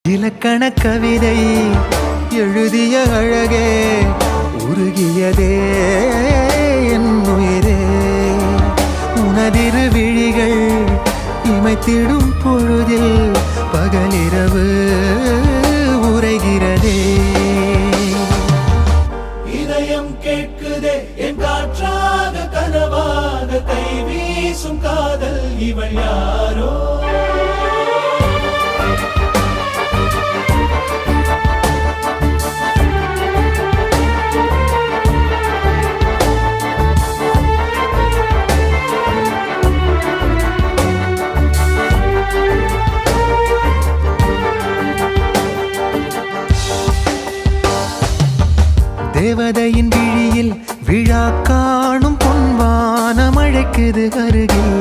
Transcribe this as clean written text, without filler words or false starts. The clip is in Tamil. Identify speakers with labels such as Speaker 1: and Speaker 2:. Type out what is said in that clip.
Speaker 1: இலக்கண கவிதை எழுதிய அழகே உருகியதே என் உயிரே உனதிரு விழிகள் இமைத்திடும் பொழுதில் பகலிரவு உரைகிறதே
Speaker 2: இதயம் கேட்குதே என் காற்றாக கனவாக கை வீசும் காதல் இவள் யாரோ
Speaker 1: தேவதையின் விழியில் விழா காணும் பொன்வானம் அழைக்குது அருகில்